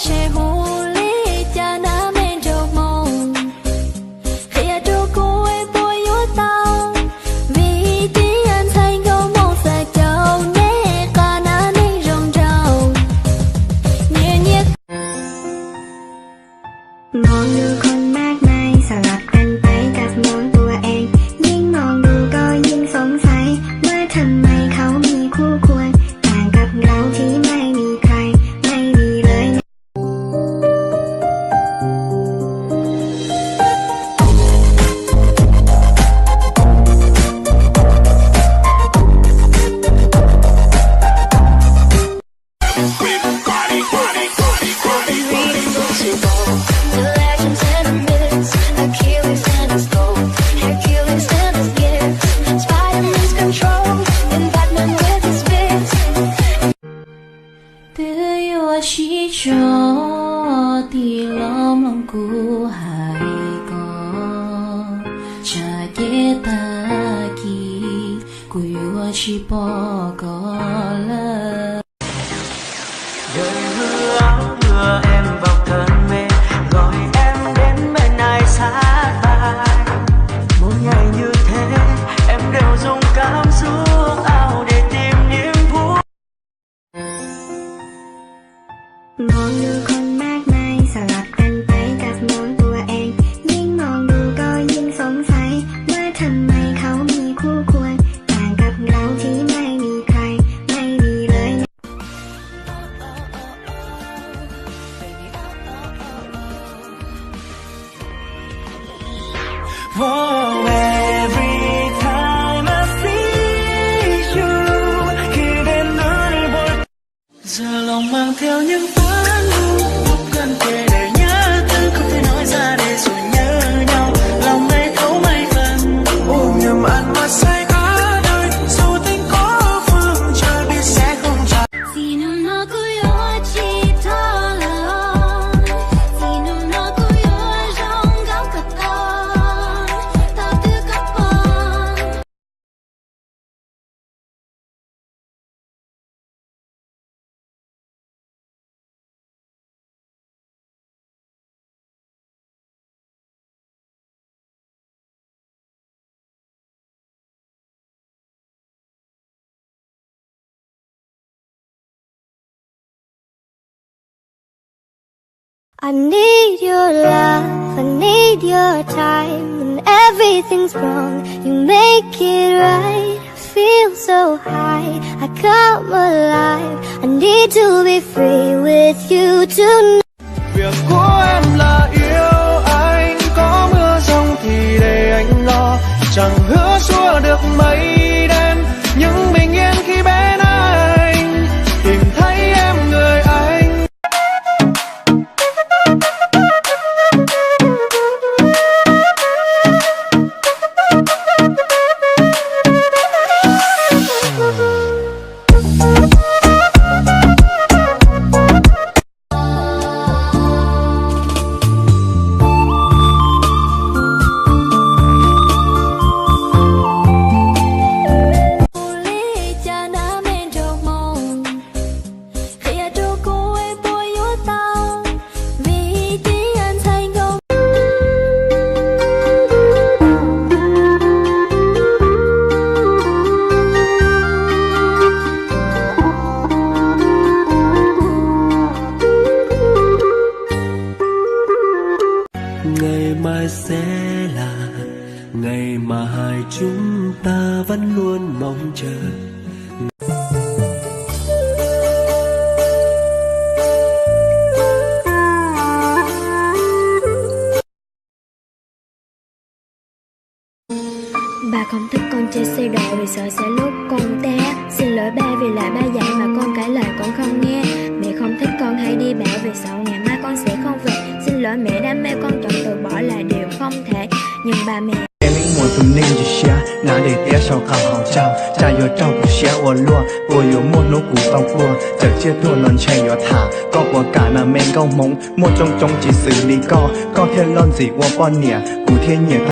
trẻ hồ lý cha na men trâu mông khi à trâu cô ấy bôi yếu tao vì tí anh thành câu mong xa châu nè ca na nên rong rau nhẹ nhẹ มองดูคนมากมายสลับกันไปกับมองตัวเองยิ่งมองดูก็ยิ่งสงสัยว่าทำไมเขามีคู่ควรต่างกับเราที่ไม่มีใครไม่มีเลย The legends and the myths, Achilles and his gold, Hercules and his gifts, Spider-Man's control, and Batman with his fists. Tự yêu chỉ cho thì lòng của hai con, cha ghé ta kỳ, của yêu chỉ bỏ có lỡ. Đời mưa áo mưa em vào cơn mê gọi em đến bên ai sát vai mỗi ngày như thế em đều dùng cảm xúc ảo để tìm niềm vui มองดูคนมากมายสลับกันไปกับมองตัวเองยิ่งมองดูก็ยิ่งสงสัยว่าทำไมเขามีคู่ควรต่างกับเราที่ไม่มีใครไม่มีเลย Oh, every time I see you khi đêm 눈을 볼 giờ lòng mang theo những toán lúc gần kề để nhớ thương không thể nói ra để rồi nhớ nhau lòng mây thấu mấy phần ôm nhầm ăn mà say cả đời dù tình có phương trời biết sẽ không trả Xin nó cứ yêu chỉ thơ lòng, xin nó cứ yêu trong góc cật on, ta cứ cất on. I need your love, I need your time. When everything's wrong, you make it right. I feel so high, I come alive. I need to be free with you tonight. việc của em là yêu anh có mưa giông thì để anh lo chẳng hứa xua được mây đen nhưng bình yên khi bên anh tìm thấy em người anh. Ngày mai sẽ là ngày mà hai chúng ta vẫn luôn mong chờ. Bà không thích con chơi xe độ vì sợ sẽ lúc con té. Xin lỗi ba vì lại ba dạy mà con cãi lời con không nghe. Mẹ không thích con hay đi bão vì sợ ngày mai con sẽ không về. Xin lỗi mẹ đam mê con chọn từ bỏ là điều không thể. Nhưng ba mẹ 我都拎着虾，哪里点手看好照，加油照顾些我落，我有莫努古到过，这些多轮全有他，có của cả là men câu mống, một trong chỉ xử lý có thể lon gì 我帮你，古天也。